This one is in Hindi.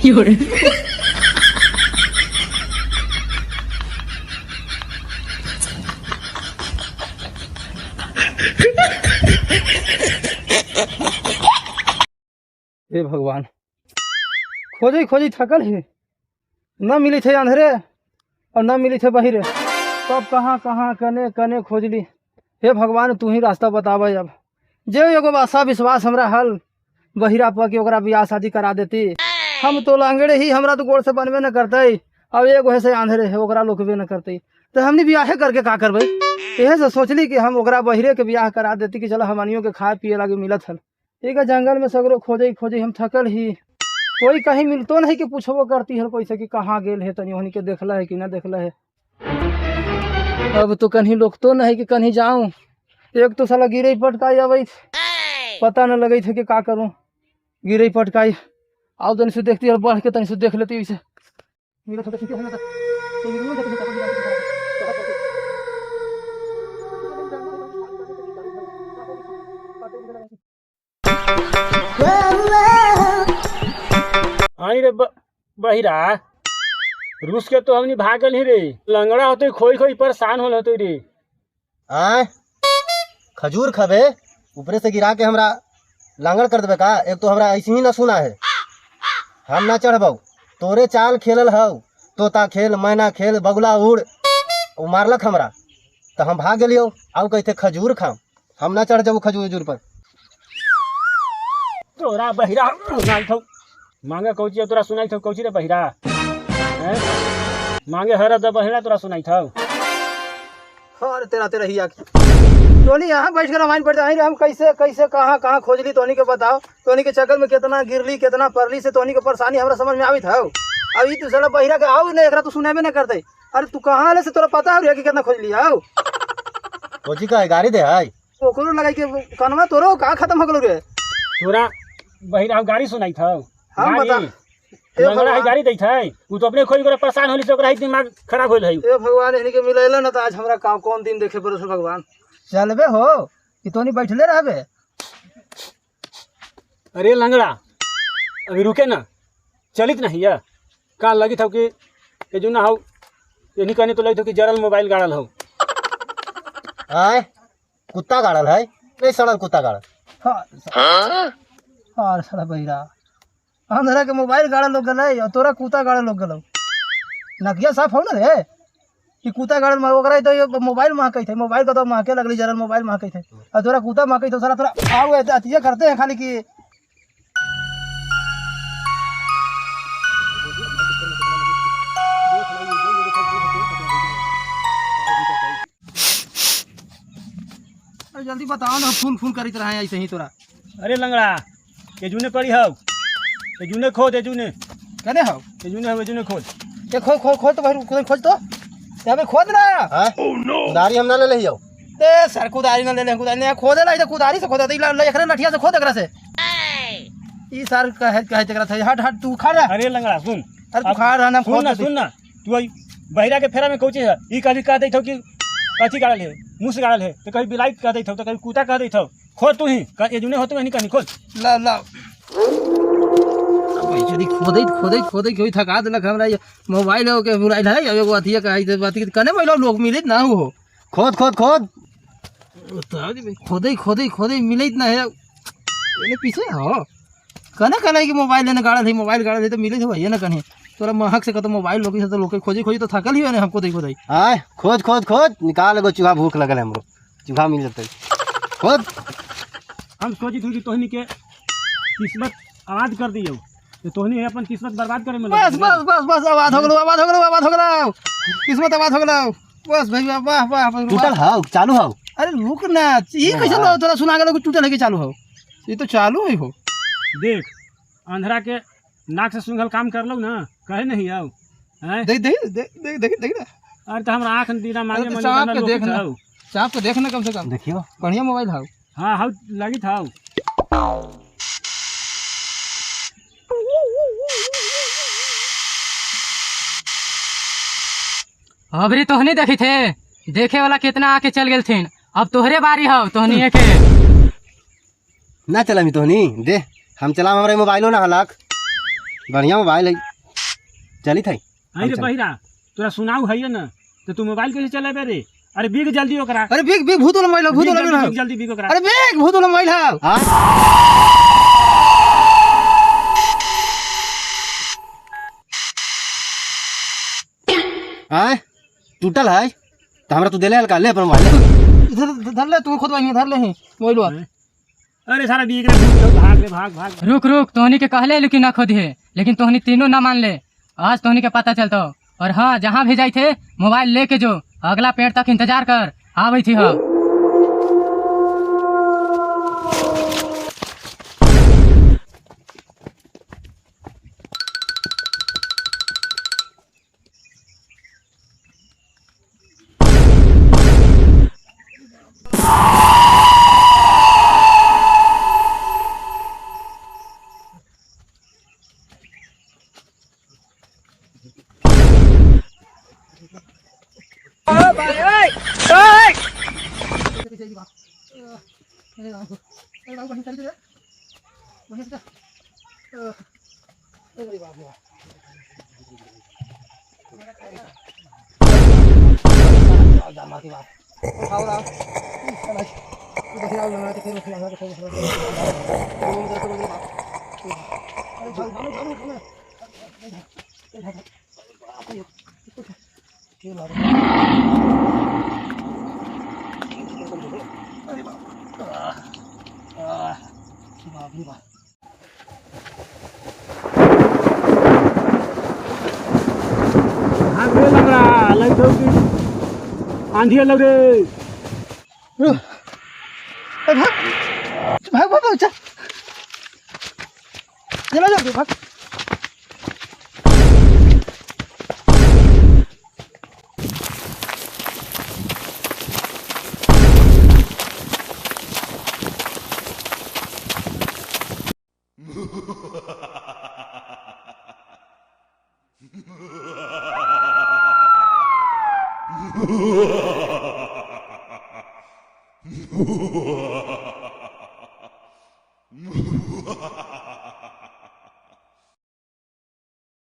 हे भगवान, खोजी खोजी थकल है, न मिली थे अंधेरे और न मिली थे बहिरे, तब कहाँ कहाँ कने कने खोजली। हे भगवान, तू ही रास्ता बतावा। अब जे एगो आशा विश्वास हमरा हल बहिरा पर के ओकरा बियाह शादी करा देती। हम तो लांगड़े ही, हमरा तो गोड़ से बनबे न करते। अब एगो है से अंधेरे है, ओकरा लोकबे न करते, तो हमने बियाहे करके का करबे। यह से सोचली कि हम ओकरा बहिरे के बियाह करा देती कि चलो हमनियों के खाए पिए लागे मिलत हल। ठीक है, जंगल में सगरो खोजे खोजे हम थकल ही, कोई कहीं मिलतो नहीं कि पूछबो करती है पैसे कि कहाँ गेल है, तनी उन्हीं के देखला है कि ना देखला है। अब तो कहीं लोग तो नहीं कि कहीं जाऊं। एक तो साला गिरे पटकाई अब पता न लगे थे कि का करूं। गिरे पटकाई आओ तनी से देखती है, बढ़ के तनी से देख लेती इसे। आई रे बहिरा, रूस के तो हमनी भागल ही रे। लंगड़ा होते खोई खोई परेशान होल होते रे। आय खजूर खबे ऊपरे से गिरा के हमरा लांगड़ कर देबे का? एक तो हमरा ऐसे ही न सुना है, हम ना चढ़बौ। तोरे चाल खेलल हौ, तोता खेल, मैना खेल, बगुला उड़, वो मारलक हमरा तो हम भाग गेलियो। आउ कहते खजूर खाम, हम ना चढ़ जाबू खजूर उजूर पर। तोरा बहिरा सुनाई थौ मांगे कौची, तोरा सुनाई थौ कौची रे बहिरा? मांगे हर द बहिरा तोरा सुनाई थौ। और तेरा तेरा ही आके तोनी यहाँ बैठ कर रामायण पढ़ते हैं। हम कैसे कैसे कहाँ कहाँ खोजली, तोनी के बताओ। तोनी के चक्कर में कितना गिरली कितना परली से तोनी के परेशानी हमरा समझ में आवी था। अभी तू साला बहिरा के आओ नहीं, एकरा तू सुनाबे न करते। अरे तू कहाँ आले से तोरा पता है कि कितना खोजली आओ? कोची का गाड़ी दे आई ओकरो लगाई के कनवा तोरो का खत्म हो गेलो रे। तोरा बहिरा गाड़ी सुनाई थौ। हम बता लंगड़ा है गाड़ी दैत है, तू तो अपने खोई करे परेशान होली से ओकरा दिमाग खराब होल है। ए भगवान, इन्हीं के मिलैला न त आज हमरा काम कौन दिन देखे पड़ो से भगवान। चलबे हो कि तोनी बैठले रहबे? अरे लंगड़ा अभी रुके ना, चलित नहीं है का लगी था कि ये जो ना हो ये कहने तो लगी था कि जरल मोबाइल गाड़ल हो। आय कुत्ता गाड़ल है नहीं, सड़ल कुत्ता गाड़ल। और साला बहिरा अंधेरा के मोबाइल गाड़ा लोग गए और तोरा कुत्ता गाड़ा लोग गलो। नकिया साफ हो ना रे कि कुत्ता गाड़ल ओकरा तो ये मोबाइल महकई थे। मोबाइल का तो महके लगली, जरल मोबाइल महकई थे और तोरा कुत्ता महकई थे। सारा तोरा आओ अतिया करते हैं खाली कि जल्दी बताओ ना, फोन फोन करी रहे ऐसे ही तोरा। अरे लंगड़ा ये जूने पड़ी हो, ये जूने खोद, ये जूने कने हो, ये जूने हो, ये जूने खोद। ये खोद खोद खोद तो भाई खोज तो यहाँ पे खोद ना। कुदारी हम ना ले लियो। ए सर कुदारी ना ले ले, कुदारी ने खोदे ला, कुदारी से खोदा एकरा लठिया से खोद एकरा से। ई सर कहे एकरा था। हट हट तू खा रहा। अरे लंगड़ा सुन, अरे तू खा रहा ना, सुन ना तू बहिरा के फेरा में कौची है। ई कभी कह दैत हो कि अथी गाड़ल है, मुँह से गाड़ल है, तो कभी बिलाई कह दैत हो, तो कभी कुत्ता कह दैत हो। खोद तू ही ये जूने होते नहीं कहीं खोद। ला ला जदी खोदे खोदे खोदे कोई थका देलक हमरा। ये मोबाइल हो के बुलाइल है एगो अथिया का है बात कने महिला लोग मिलित ना हो। खोद खोद खोद खोदे खोदे खोदे मिलित ना है। ये पीछे हो कने कने की मोबाइल लेने गाड़ा थी, मोबाइल गाड़ा थी तो मिलित हो भैया ना कने। तोरा महक से कतो मोबाइल लोग से तो लोग खोजी खोजी तो थकल ही है हमको देखो दई। आय खोद खोद खोद निकाल एगो चूहा, भूख लगल हमरो, चूहा मिल जतई। खोद हम सोची थी कि तोहनी के किस्मत आवाज कर दियो, तो तोहनी अपन किस्मत बर्बाद करे में। बस बस बस बस आवाज हो गलो, आवाज हो गलो, आवाज हो गलो, किस्मत आवाज हो गलो। बस भैया वाह वाह। टूटल हाउ चालू हाउ? अरे रुक ना, ये कैसे लो तोरा सुना गेलो कि टूटल है कि चालू हो? ये तो चालू ही हो। देख अंधरा के नाक से सुंघल काम कर लो ना, कहे नहीं आओ हैं। देख देख देख देख देख देख। अरे तो हमरा आँख दीना मांगे मन चाप के देखना, चाप के देखना कम से कम। देखियो बढ़िया मोबाइल हाउ। हाँ हाँ लगी था। अबरी तोहनी देखी थे, देखे वाला कितना आके चल गए थे। अब तोहरे बारी हो, तोहनी के ना चलामी तोहनी दे, हम चलाम। हमारे मोबाइलो ना हलाक बढ़िया मोबाइल है चली थी अरे बहिरा तोरा सुनाऊ है ना तो तू मोबाइल कैसे चलाबे रे अरे बिग जल्दी ओकरा अरे बिग बिग भूत वाला मोबाइल भूत वाला बिग मोबाइल जल्दी बिग ओकरा अरे बिग भूत वाला मोबाइल है हाँ आय टूटल है तो हमरा तू देले का ले अपन मोबाइल ले। धर ले तू खुद वहीं धर ले मोबाइल अरे सारा बिग रे भाग रे भाग भाग रुक रुक तोहनी के कहले लेकिन ना खोदी है लेकिन तोहनी तीनों ना मान ले आज तोहनी के पता चलता और हाँ जहाँ भी जाई थे मोबाइल लेके जो अगला पेड़ तक इंतजार कर आवे थी हाँ भाग रे लग रहा लग दो की आंधी लग रे भाग भाग भाग चल चला जा भाग Ha ha ha ha ha!